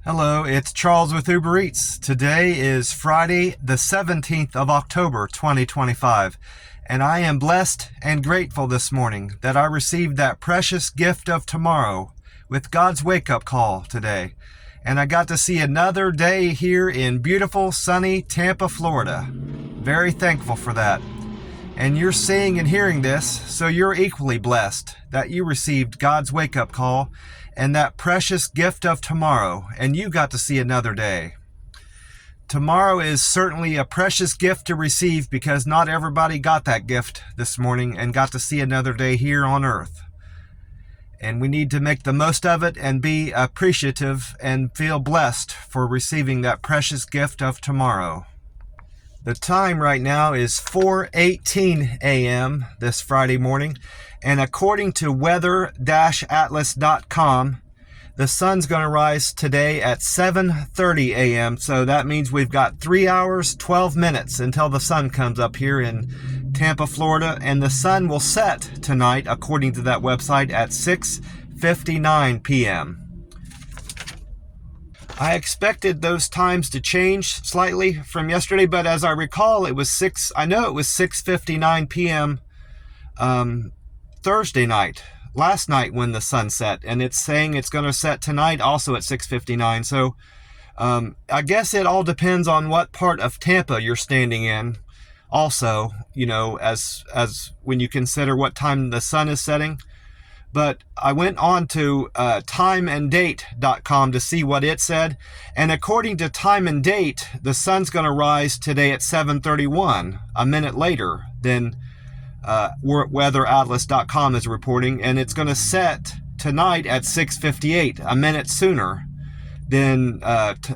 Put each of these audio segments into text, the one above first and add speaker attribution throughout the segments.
Speaker 1: Hello, it's Charles with Uber Eats. Today is Friday, the 17th of October, 2025, and I am blessed and grateful this morning that I received that precious gift of tomorrow with God's wake-up call today, and I got to see another day here in beautiful, sunny Tampa, Florida. Very thankful for that. And you're seeing and hearing this, so you're equally blessed that you received God's wake-up call and that precious gift of tomorrow, and you got to see another day. Tomorrow is certainly a precious gift to receive because not everybody got that gift this morning and got to see another day here on earth. And we need to make the most of it and be appreciative and feel blessed for receiving that precious gift of tomorrow. The time right now is 4:18 a.m. this Friday morning, and according to weather-atlas.com, the sun's going to rise today at 7:30 a.m., so that means we've got 3 hours, 12 minutes until the sun comes up here in Tampa, Florida, and the sun will set tonight, according to that website, at 6:59 p.m. I expected those times to change slightly from yesterday, but as I recall, it was 6:59 p.m. Thursday night, last night when the sun set, and it's saying it's going to set tonight also at 6:59. So I guess it all depends on what part of Tampa you're standing in. Also, as when you consider what time the sun is setting. But I went on to timeanddate.com to see what it said. And according to Time and Date, the sun's going to rise today at 7:31, a minute later than weather-atlas.com is reporting. And it's going to set tonight at 6:58, a minute sooner than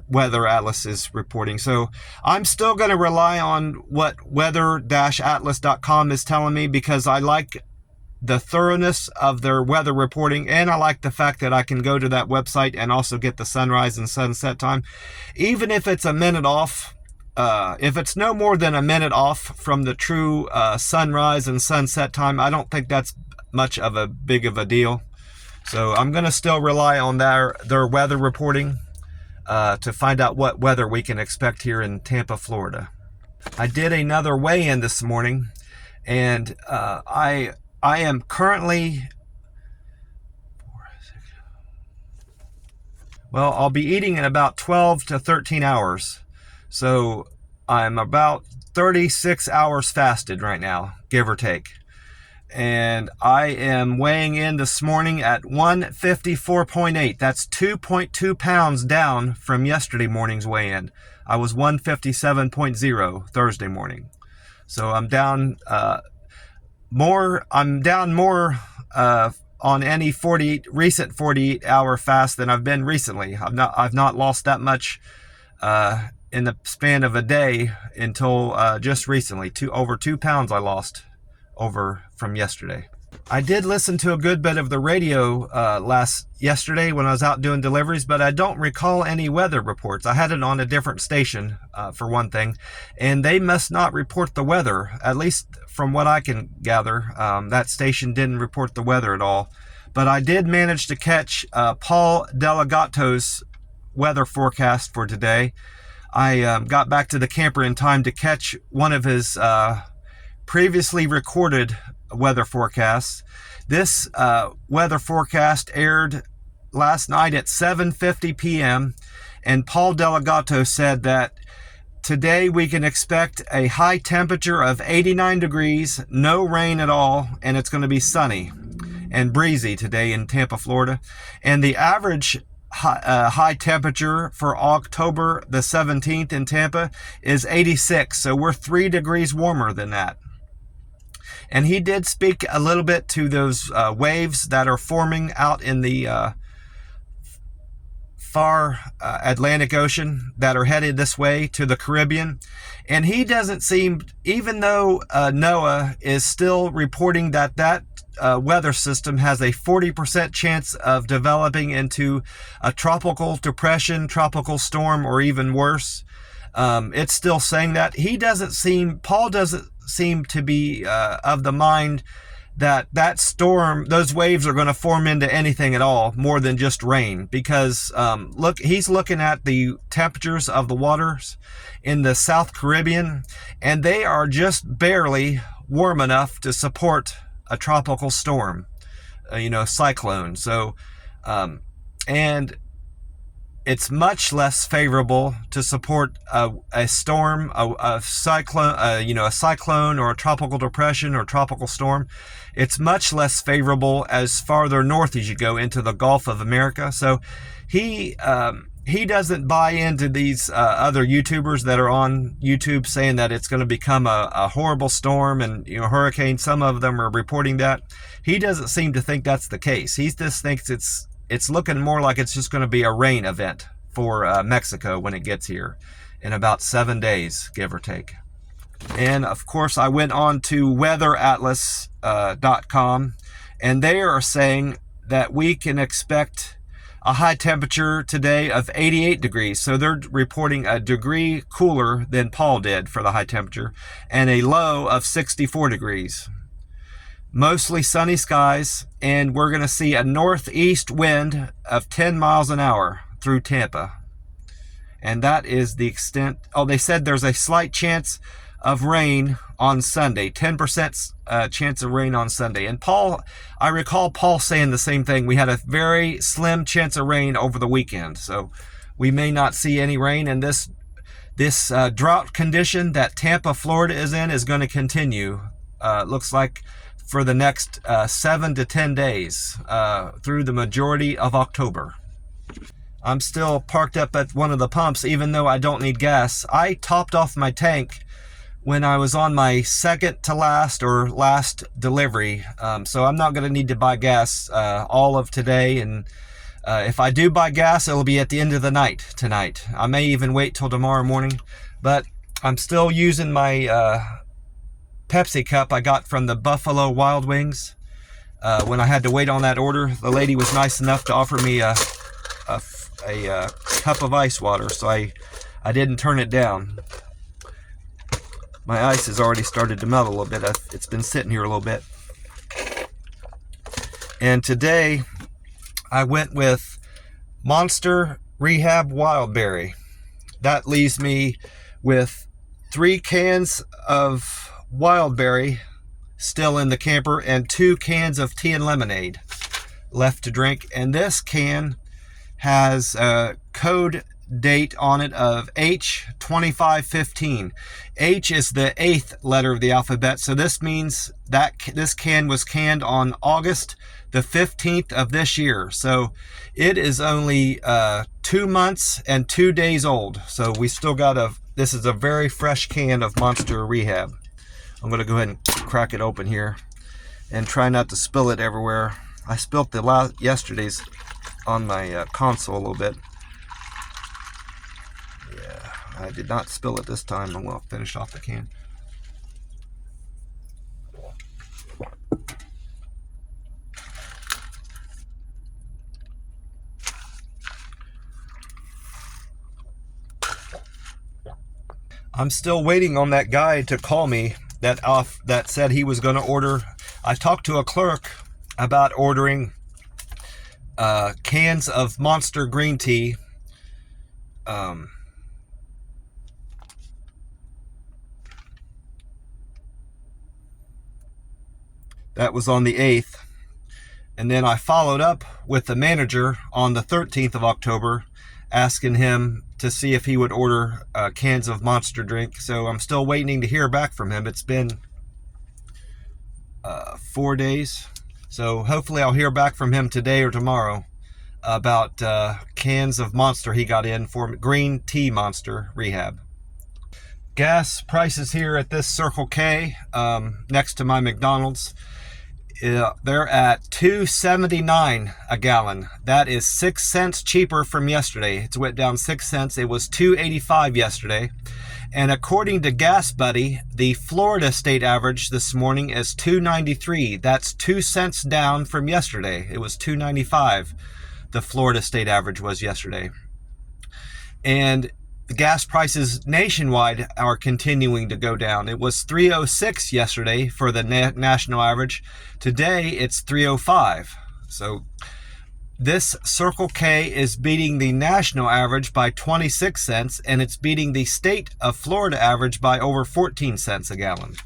Speaker 1: Weather Atlas is reporting. So I'm still going to rely on what weather-atlas.com is telling me because I like the thoroughness of their weather reporting, and I like the fact that I can go to that website and also get the sunrise and sunset time, even if it's a minute off. If it's no more than a minute off from the true sunrise and sunset time, I don't think that's much of a big of a deal. So I'm going to still rely on their weather reporting to find out what weather we can expect here in Tampa, Florida. I did another weigh-in this morning, and I am currently, I'll be eating in about 12 to 13 hours. So I'm about 36 hours fasted right now, give or take. And I am weighing in this morning at 154.8. That's 2.2 pounds down from yesterday morning's weigh-in. I was 157.0 Thursday morning. So I'm down more on any recent 48-hour fast than I've been recently. I've not lost that much in the span of a day until just recently. Over 2 pounds I lost from yesterday. I did listen to a good bit of the radio yesterday when I was out doing deliveries, but I don't recall any weather reports. I had it on a different station, for one thing, and they must not report the weather, at least from what I can gather. That station didn't report the weather at all. But I did manage to catch Paul Delegato's weather forecast for today. I got back to the camper in time to catch one of his previously recorded weather forecasts. This weather forecast aired last night at 7:50 p.m. and Paul Delegato said that today we can expect a high temperature of 89 degrees, no rain at all, and it's going to be sunny and breezy today in Tampa, Florida. And the average high temperature for October the 17th in Tampa is 86, so we're 3 degrees warmer than that. And he did speak a little bit to those waves that are forming out in the far Atlantic Ocean that are headed this way to the Caribbean. And he doesn't seem, even though NOAA is still reporting that weather system has a 40% chance of developing into a tropical depression, tropical storm, or even worse. It's still saying that. Paul doesn't seem to be of the mind that storm, those waves are going to form into anything at all more than just rain, because look, he's looking at the temperatures of the waters in the South Caribbean, and they are just barely warm enough to support a tropical storm, cyclone. So and it's much less favorable to support a storm, a cyclone, a cyclone or a tropical depression or tropical storm. It's much less favorable as farther north as you go into the Gulf of America. So he doesn't buy into these other YouTubers that are on YouTube saying that it's going to become a horrible storm and hurricane. Some of them are reporting that. He doesn't seem to think that's the case. He just thinks it's looking more like it's just going to be a rain event for Mexico when it gets here in about 7 days, give or take. And of course, I went on to weatheratlas.com, and they are saying that we can expect a high temperature today of 88 degrees. So they're reporting a degree cooler than Paul did for the high temperature, and a low of 64 degrees. Mostly sunny skies, and we're going to see a northeast wind of 10 miles an hour through Tampa. And that is the extent. Oh, they said there's a slight chance of rain on Sunday, 10% chance of rain on Sunday. And I recall Paul saying the same thing. We had a very slim chance of rain over the weekend, so we may not see any rain. And this drought condition that Tampa, Florida is in is going to continue. Looks like for the next 7 to 10 days through the majority of October. I'm still parked up at one of the pumps, even though I don't need gas. I topped off my tank when I was on my second to last or last delivery. So I'm not going to need to buy gas all of today. And if I do buy gas, it'll be at the end of the night tonight. I may even wait till tomorrow morning. But I'm still using my Pepsi cup I got from the Buffalo Wild Wings. When I had to wait on that order, the lady was nice enough to offer me a cup of ice water, so I didn't turn it down. My ice has already started to melt a little bit. It's been sitting here a little bit. And today I went with Monster Rehab Wild Berry. That leaves me with 3 cans of Wild Berry still in the camper and 2 cans of tea and lemonade left to drink. And this can has a code date on it of H2515. H is the 8th letter of the alphabet, so this means that this can was canned on August the 15th of this year. So it is only 2 months and 2 days old. So we still got this is a very fresh can of Monster Rehab. I'm going to go ahead and crack it open here and try not to spill it everywhere. I spilt yesterday's on my console a little bit. Yeah, I did not spill it this time. I'm going to finish off the can. I'm still waiting on that guy to call me that said he was going to order. I talked to a clerk about ordering cans of Monster green tea. That was on the 8th. And then I followed up with the manager on the 13th of October, asking him to see if he would order cans of Monster drink. So I'm still waiting to hear back from him. It's been 4 days. So hopefully I'll hear back from him today or tomorrow about cans of Monster he got in for green tea Monster Rehab. Gas prices here at this Circle K next to my McDonald's, they're at $2.79 a gallon. That is 6 cents cheaper from yesterday. It's went down 6 cents. It was $2.85 yesterday. And according to Gas Buddy, the Florida state average this morning is $2.93. That's 2 cents down from yesterday. It was $2.95. The Florida state average was yesterday. And The gas prices nationwide are continuing to go down. It was 306 yesterday for the national average. Today it's 305. So this Circle K is beating the national average by 26 cents, and it's beating the state of Florida average by over 14 cents a gallon.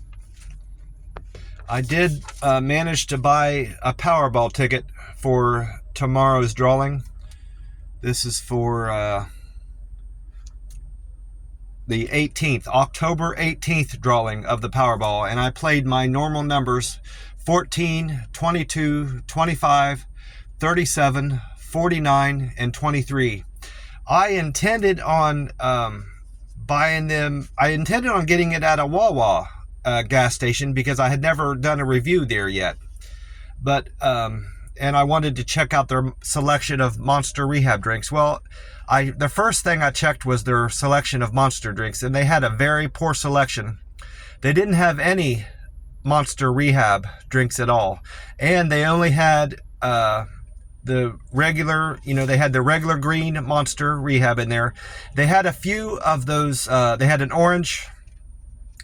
Speaker 1: I did manage to buy a Powerball ticket for tomorrow's drawing. This is for the 18th, October 18th drawing of the Powerball, and I played my normal numbers: 14, 22, 25, 37, 49, and 23. I intended on buying them. I intended on getting it at a Wawa gas station because I had never done a review there yet. But and I wanted to check out their selection of Monster Rehab drinks. Well, the first thing I checked was their selection of Monster drinks, and they had a very poor selection. They didn't have any Monster Rehab drinks at all, and they only had the regular, they had the regular green Monster Rehab in there. They had a few of those. They had an orange,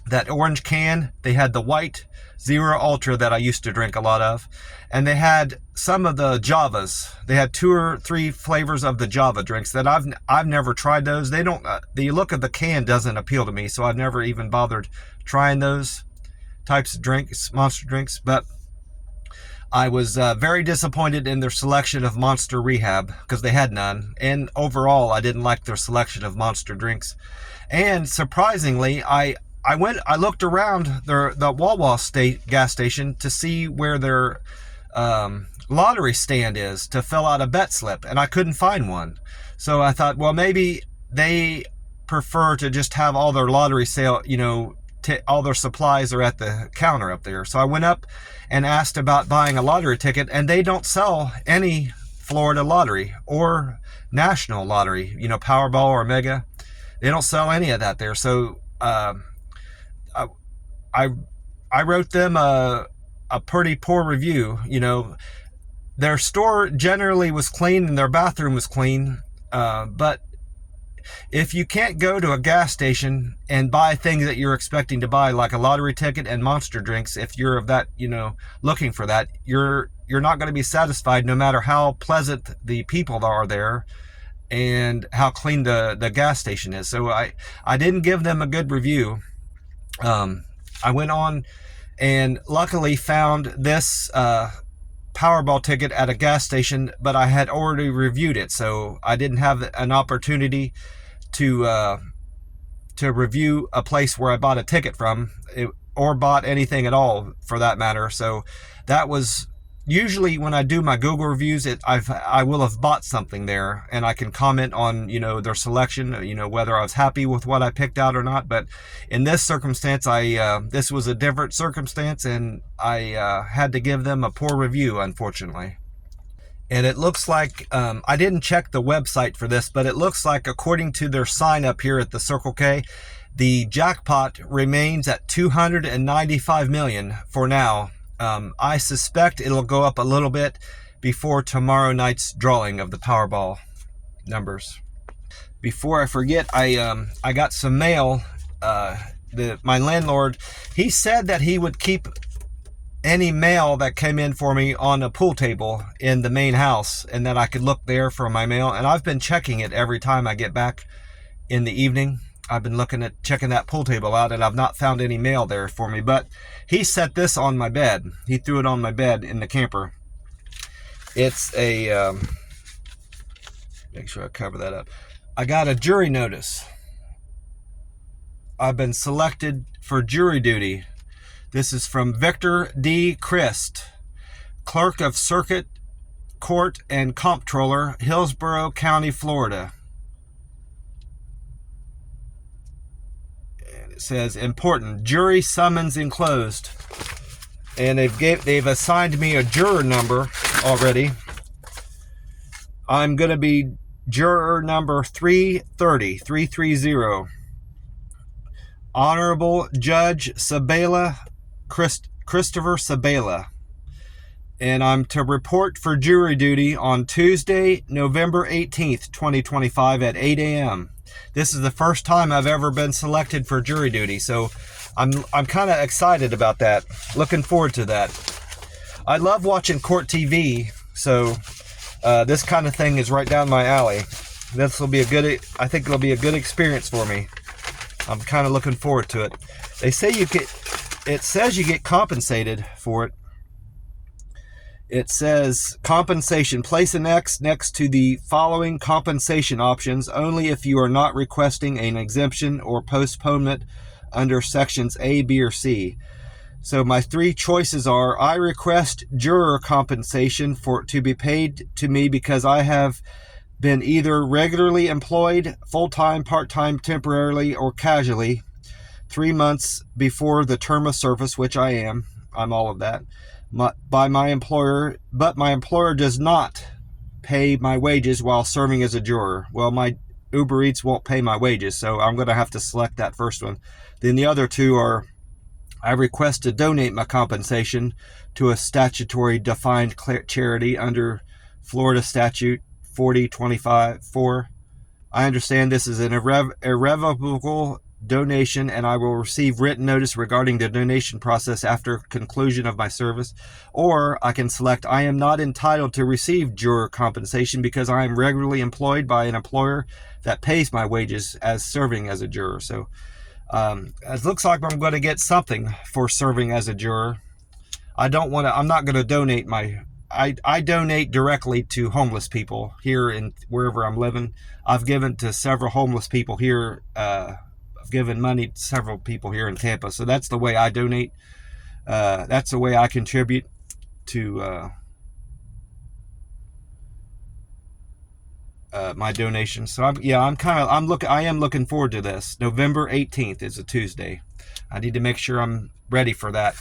Speaker 1: that orange can. They had the white Zero Ultra that I used to drink a lot of, and they had some of the Javas. They had 2 or 3 flavors of the Java drinks that I've never tried those. They don't. The look of the can doesn't appeal to me, so I've never even bothered trying those types of drinks, Monster drinks. But I was very disappointed in their selection of Monster Rehab because they had none, and overall I didn't like their selection of Monster drinks. And surprisingly, I looked around the Wawa gas station to see where their lottery stand is to fill out a bet slip, and I couldn't find one. So I thought, well, maybe they prefer to just have all their lottery sale, all their supplies are at the counter up there. So I went up and asked about buying a lottery ticket, and they don't sell any Florida lottery or national lottery, Powerball or Mega. They don't sell any of that there. So I wrote them a pretty poor review. Their store generally was clean and their bathroom was clean, but if you can't go to a gas station and buy things that you're expecting to buy, like a lottery ticket and Monster drinks, if you're of that, looking for that, you're not going to be satisfied no matter how pleasant the people are there and how clean the gas station is. So I didn't give them a good review. I went on and luckily found this Powerball ticket at a gas station, but I had already reviewed it, so I didn't have an opportunity to review a place where I bought a ticket from, or bought anything at all for that matter. So that was usually when I do my Google reviews, I will have bought something there, and I can comment on their selection, whether I was happy with what I picked out or not. But in this circumstance, this was a different circumstance, and I had to give them a poor review, unfortunately. And it looks like I didn't check the website for this, but it looks like, according to their sign up here at the Circle K, the jackpot remains at 295 million for now. I suspect it'll go up a little bit before tomorrow night's drawing of the Powerball numbers. Before I forget, I got some mail. My landlord, he said that he would keep any mail that came in for me on a pool table in the main house, and that I could look there for my mail. And I've been checking it every time I get back in the evening. I've been checking that pool table out, and I've not found any mail there for me. But he set this on my bed. He threw it on my bed in the camper. It's a, make sure I cover that up. I got a jury notice. I've been selected for jury duty. This is from Victor D. Christ, Clerk of Circuit Court and Comptroller, Hillsborough County, Florida. It says, important, jury summons enclosed. And they've assigned me a juror number already. I'm going to be juror number 330. Honorable Judge Sabela, Christopher Sabela. and I'm to report for jury duty on Tuesday, November 18th, 2025 at 8 a.m. This is the first time I've ever been selected for jury duty, so I'm kind of excited about that. Looking forward to that. I love watching court TV, so this kind of thing is right down my alley. This will be I think it'll be a good experience for me. I'm kind of looking forward to it. They say it says you get compensated for it. It says compensation. Place an X next to the following compensation options only if you are not requesting an exemption or postponement under sections A, B, or C. So my three choices are: I request juror compensation to be paid to me because I have been either regularly employed, full-time, part-time, temporarily, or casually 3 months before the term of service, which I am. I'm all of that. By my employer, but my employer does not pay my wages while serving as a juror. Well, my Uber Eats won't pay my wages, so I'm going to have to select that first one. Then the other two are: I request to donate my compensation to a statutory defined charity under Florida Statute 4025-4. I understand this is an irrevocable donation, and I will receive written notice regarding the donation process after conclusion of my service. Or I can select: I am not entitled to receive juror compensation because I am regularly employed by an employer that pays my wages as serving as a juror. So it looks like I'm going to get something for serving as a juror. I'm not going to donate I donate directly to homeless people here in wherever I'm living. I've given to several homeless people here. I've given money to several people here in Tampa. So that's the way I donate. That's the way I contribute to my donations. So I am looking forward to this. November 18th is a Tuesday. I need to make sure I'm ready for that.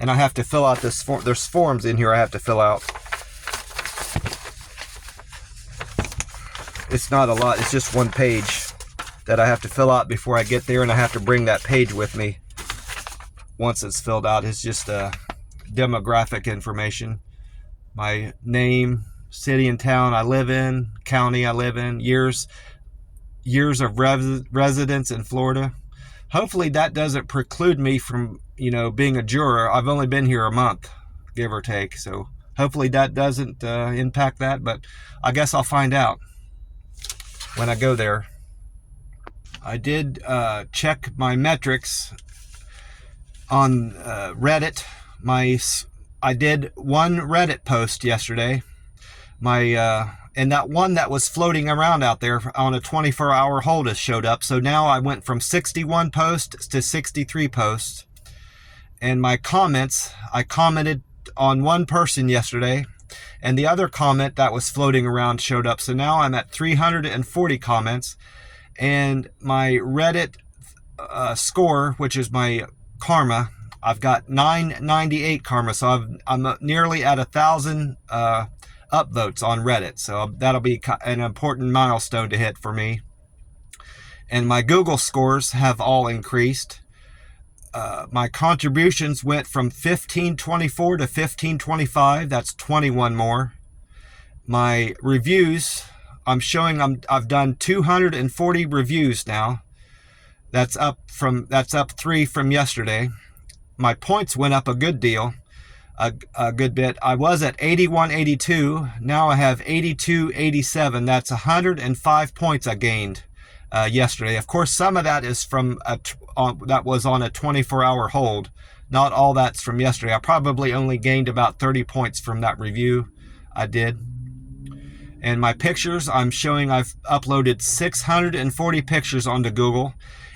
Speaker 1: And I have to fill out this form. There's forms in here I have to fill out. It's not a lot. It's just one page that I have to fill out before I get there, and I have to bring that page with me once it's filled out. It's just demographic information. My name, city and town I live in, county I live in, years of residence in Florida. Hopefully that doesn't preclude me from, being a juror. I've only been here a month, give or take. So hopefully that doesn't impact that, but I guess I'll find out when I go there. I did check my metrics on Reddit. I did one Reddit post yesterday. And that one that was floating around out there on a 24-hour hold has showed up. So now I went from 61 posts to 63 posts. And my comments, I commented on one person yesterday, and the other comment that was floating around showed up. So now I'm at 340 comments, and my Reddit score, which is my karma, I've got 998 karma. So I'm nearly at 1,000 upvotes on Reddit. So that'll be an important milestone to hit for me. And my Google scores have all increased. My contributions went from 1524 to 1525. That's 21 more. My reviews, I've done 240 reviews now. That's up 3 from yesterday. My points went up a good deal, a good bit. I was at 8182. Now I have 8287. That's 105 points I gained yesterday. Of course, some of that is from that was on a 24-hour hold. Not all that's from yesterday. I probably only gained about 30 points from that review I did. And my pictures, I'm showing I've uploaded 640 pictures onto Google.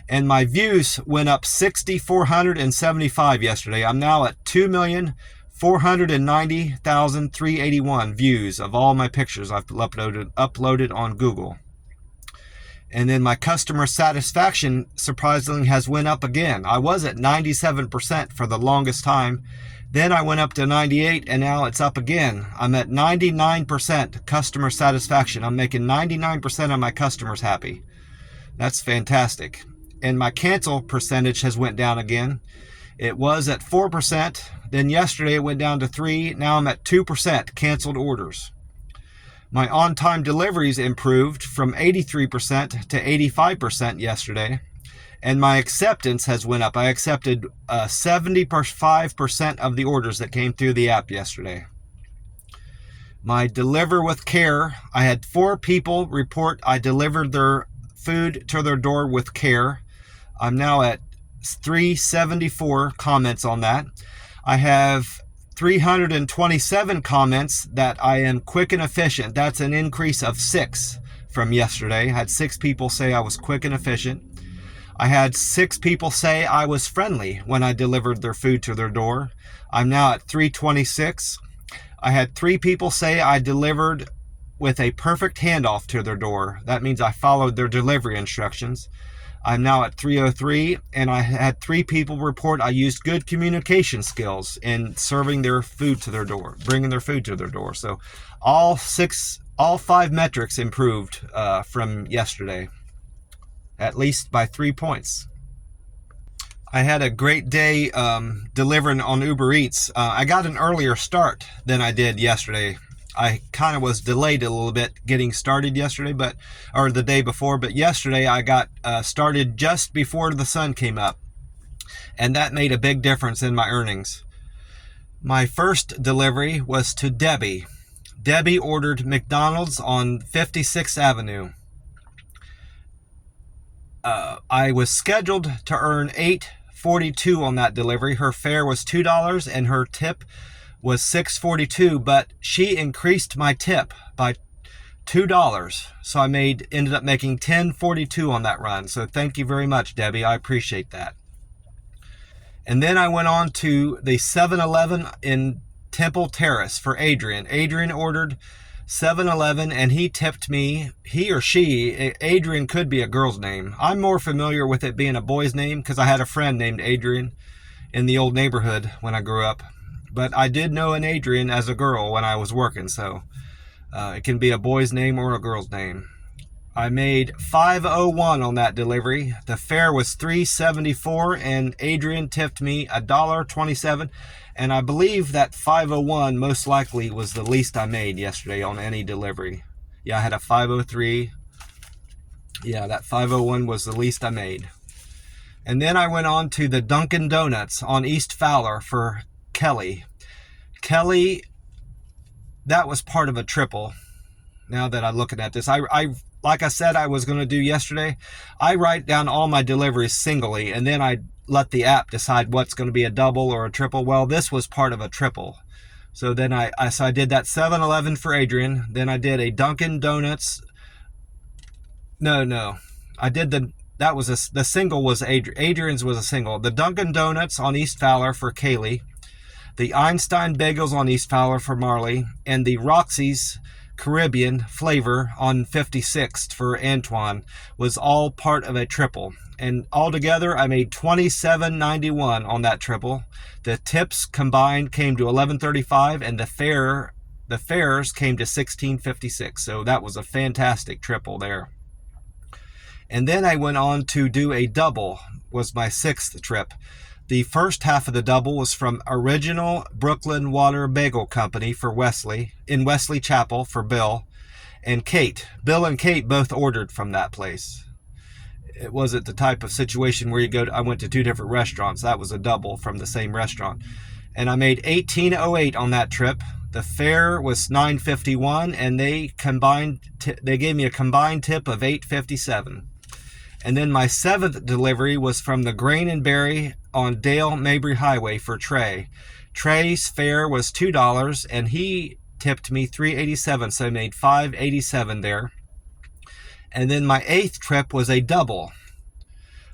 Speaker 1: And my views went up 6,475 yesterday. I'm now at 2,490,381 views of all my pictures I've uploaded on Google. And then my customer satisfaction surprisingly has went up again. I was at 97% for the longest time. Then I went up to 98, and now it's up again. I'm at 99% customer satisfaction. I'm making 99% of my customers happy. That's fantastic. And my cancel percentage has went down again. It was at 4%. Then yesterday it went down to 3%. Now I'm at 2% canceled orders. My on-time deliveries improved from 83% to 85% yesterday. And my acceptance has went up. I accepted 75% of the orders that came through the app yesterday. My deliver with care, I had 4 people report I delivered their food to their door with care. I'm now at 374 comments on that. I have 327 comments that I am quick and efficient. That's an increase of 6 from yesterday. I had 6 people say I was quick and efficient. I had 6 people say I was friendly when I delivered their food to their door. I'm now at 326. I had 3 people say I delivered with a perfect handoff to their door. That means I followed their delivery instructions. I'm now at 303, and I had 3 people report I used good communication skills in serving their food to their door, bringing their food to their door. So all 5 metrics improved from yesterday, at least by 3 points. I had a great day delivering on Uber Eats. I got an earlier start than I did yesterday. I kind of was delayed a little bit getting started yesterday, or the day before, but yesterday I got started just before the sun came up, and that made a big difference in my earnings. My first delivery was to Debbie. Debbie ordered McDonald's on 56th Avenue. I was scheduled to earn $8.42 on that delivery. Her fare was $2 and her tip was $6.42, but she increased my tip by $2. So I ended up making $10.42 on that run. So thank you very much, Debbie. I appreciate that. And then I went on to the 7-Eleven in Temple Terrace for Adrian. Adrian ordered 7-Eleven and he tipped me, he or she, Adrian could be a girl's name. I'm more familiar with it being a boy's name because I had a friend named Adrian in the old neighborhood when I grew up. But I did know an Adrian as a girl when I was working, so it can be a boy's name or a girl's name. I made $5.01 on that delivery. The fare was $3.74, and Adrian tipped me $1.27. And I believe that $5.01 most likely was the least I made yesterday on any delivery. Yeah, I had a $5.03. Yeah, that $5.01 was the least I made. And then I went on to the Dunkin' Donuts on East Fowler for Kelly. Kelly, that was part of a triple. Now that I'm looking at this, I like I said I was going to do yesterday, I write down all my deliveries singly, and then I let the app decide what's going to be a double or a triple. Well, this was part of a triple. So then I did that 7-Eleven for Adrian. Then I did a Dunkin' Donuts. No. I did the single was Adrian's was a single. The Dunkin' Donuts on East Fowler for Kaylee. The Einstein Bagels on East Fowler for Marley, and the Roxy's Caribbean flavor on 56th for Antoine was all part of a triple. And altogether, I made $27.91 on that triple. The tips combined came to $11.35, and the fares came to $16.56. So that was a fantastic triple there. And then I went on to do a double, was my 6th trip. The first half of the double was from Original Brooklyn Water Bagel Company for Wesley, in Wesley Chapel for Bill and Kate. Bill and Kate both ordered from that place. It wasn't the type of situation where I went to 2 different restaurants. That was a double from the same restaurant. And I made $18.08 on that trip. The fare was $9.51, and they gave me a combined tip of $8.57. And then my 7th delivery was from the Grain and Berry on Dale Mabry Highway for Trey. Trey's fare was $2, and he tipped me $3.87, so I made $5.87 there. And then my 8th trip was a double.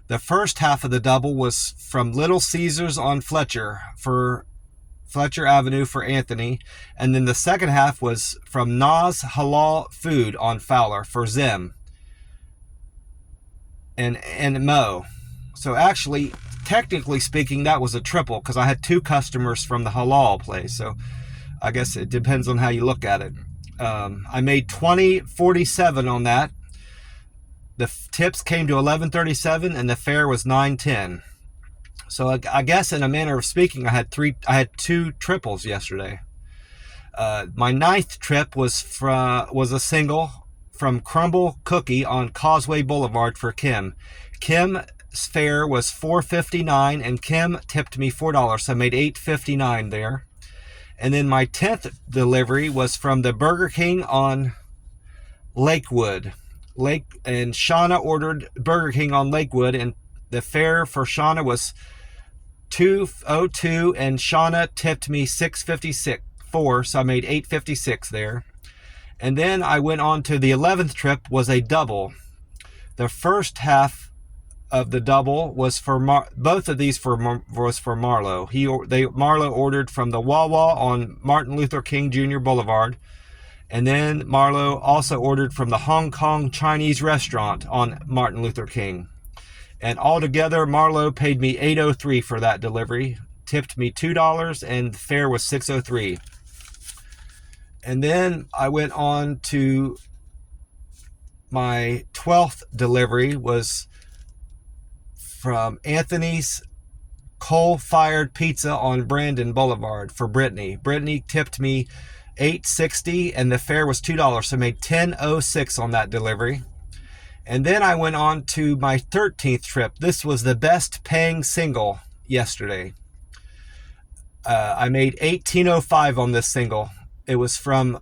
Speaker 1: The first half of the double was from Little Caesars on Fletcher Avenue for Anthony, and then the second half was from Nas Halal Food on Fowler for Zim and Mo. So actually, technically speaking, that was a triple because I had 2 customers from the halal place. So I guess it depends on how you look at it. I made $20.47 on that. The tips came to $11.37, and the fare was $9.10. So I guess in a manner of speaking, I had two triples yesterday. My ninth trip was a single from Crumble Cookie on Causeway Boulevard for Kim. Kim's fare was $4.59, and Kim tipped me $4, so I made $8.59 there. And then my 10th delivery was from the Burger King on Lakewood. And Shauna ordered Burger King on Lakewood, and the fare for Shauna was $2.02, and Shauna tipped me $6.54, so I made $8.56 there. And then I went on to the 11th trip, was a double. The first half of the double was for both of these was for Marlo. Marlo ordered from the Wawa on Martin Luther King Jr. Boulevard, and then Marlo also ordered from the Hong Kong Chinese restaurant on Martin Luther King. And altogether, Marlo paid me $8.03 for that delivery, tipped me $2, and the fare was $6.03. And then I went on to my 12th delivery, was from Anthony's Coal-Fired Pizza on Brandon Boulevard for Brittany. Brittany tipped me $8.60, and the fare was $2, so I made $10.06 on that delivery. And then I went on to my 13th trip. This was the best paying single yesterday. I made $18.05 on this single. It was from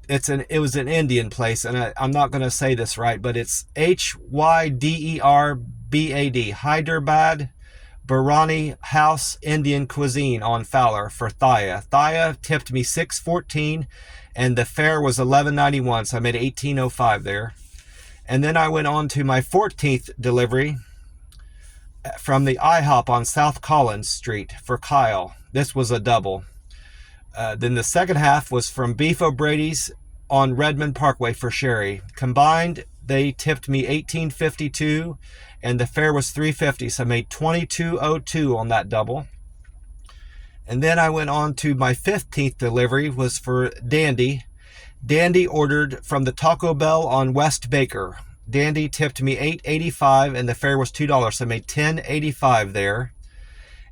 Speaker 1: it was an Indian place, and I'm not going to say this right, but it's Hyderbad, Hyderbad Biryani House Indian Cuisine on Fowler for Thaya. Thaya tipped me $6.14, and the fare was $11.91, so I made $18.05 there. And then I went on to my 14th delivery from the IHOP on South Collins Street for Kyle. This was a double. Then the second half was from Beef O'Brady's on Redmond Parkway for Sherry. Combined, they tipped me $18.52, and the fare was $3.50, so I made $22.02 on that double. And then I went on to my 15th delivery, was for Dandy. Dandy ordered from the Taco Bell on West Baker. Dandy tipped me $8.85, and the fare was $2, so I made $10.85 there.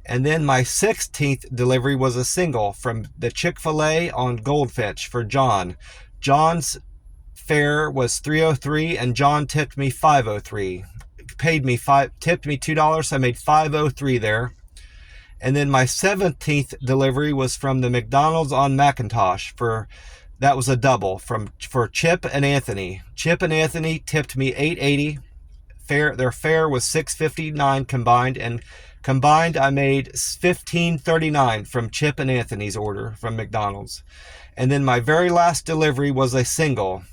Speaker 1: And then my 16th delivery was a single from the Chick-fil-A on Goldfinch for John. John's fare was $3.03, and John tipped me $5.03. Tipped me $2, so I made $5.03 there. And then my 17th delivery was from the McDonald's on McIntosh that was a double for Chip and Anthony. Chip and Anthony tipped me $8.80. Their fare was $6.59 combined, and combined I made $15.39 from Chip and Anthony's order from McDonald's. And then my very last delivery was a single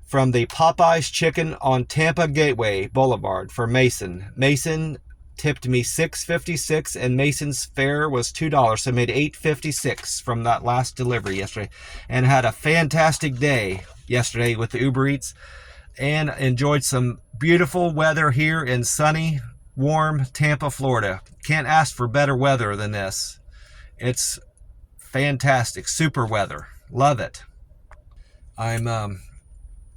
Speaker 1: from the Popeye's Chicken on Tampa Gateway Boulevard for Mason. Mason tipped me $6.56, and Mason's fare was $2, so I made $8.56 from that last delivery yesterday, and had a fantastic day yesterday with the Uber Eats, and enjoyed some beautiful weather here in sunny, warm Tampa, Florida. Can't ask for better weather than this. It's fantastic, super weather. Love it. I'm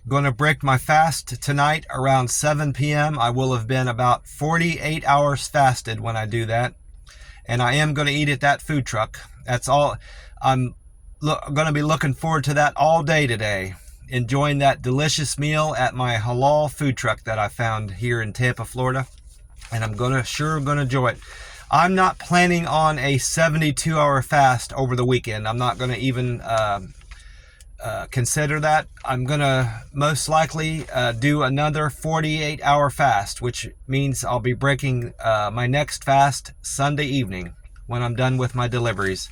Speaker 1: going to break my fast tonight around 7 p.m. I will have been about 48 hours fasted when I do that. And I am going to eat at that food truck. That's all. I'm going to be looking forward to that all day today. Enjoying that delicious meal at my halal food truck that I found here in Tampa, Florida. And I'm going to enjoy it. I'm not planning on a 72-hour fast over the weekend. I'm not going to even consider that. I'm going to most likely do another 48-hour fast, which means I'll be breaking my next fast Sunday evening when I'm done with my deliveries.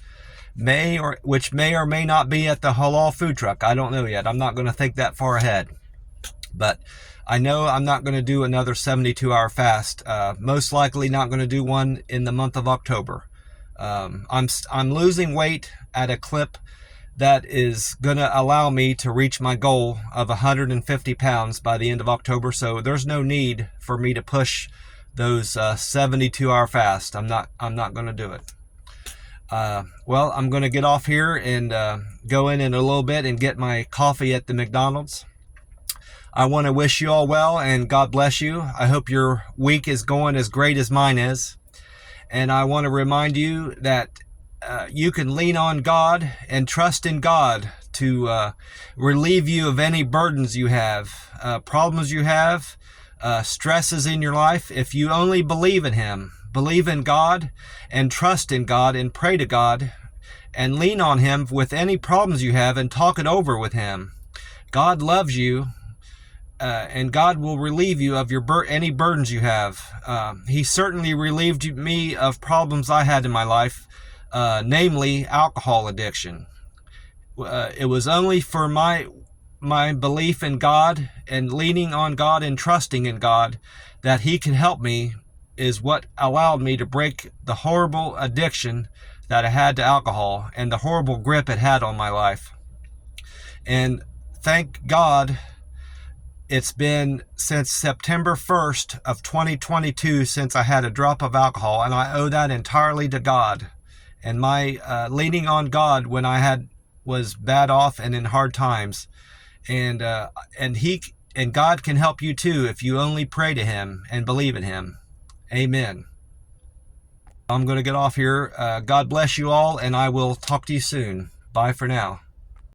Speaker 1: Which may or may not be at the halal food truck. I don't know yet. I'm not going to think that far ahead. But I know I'm not going to do another 72-hour fast. Most likely not going to do one in the month of October. I'm losing weight at a clip that is going to allow me to reach my goal of 150 pounds by the end of October. So there's no need for me to push those 72-hour fast. I'm not going to do it. Well, I'm going to get off here and go in a little bit and get my coffee at the McDonald's. I want to wish you all well and God bless you. I hope your week is going as great as mine is. And I want to remind you that you can lean on God and trust in God to relieve you of any burdens you have, problems you have, stresses in your life. If you only believe in Him, believe in God and trust in God and pray to God and lean on Him with any problems you have and talk it over with Him. God loves you. And God will relieve you of any burdens you have. He certainly relieved me of problems I had in my life, namely alcohol addiction. It was only for my belief in God and leaning on God and trusting in God that He can help me is what allowed me to break the horrible addiction that I had to alcohol and the horrible grip it had on my life. And thank God, it's been since September 1st of 2022 since I had a drop of alcohol, and I owe that entirely to God. And my leaning on God when I was bad off and in hard times. And God can help you too if you only pray to Him and believe in Him. Amen. I'm going to get off here. God bless you all, and I will talk to you soon. Bye for now.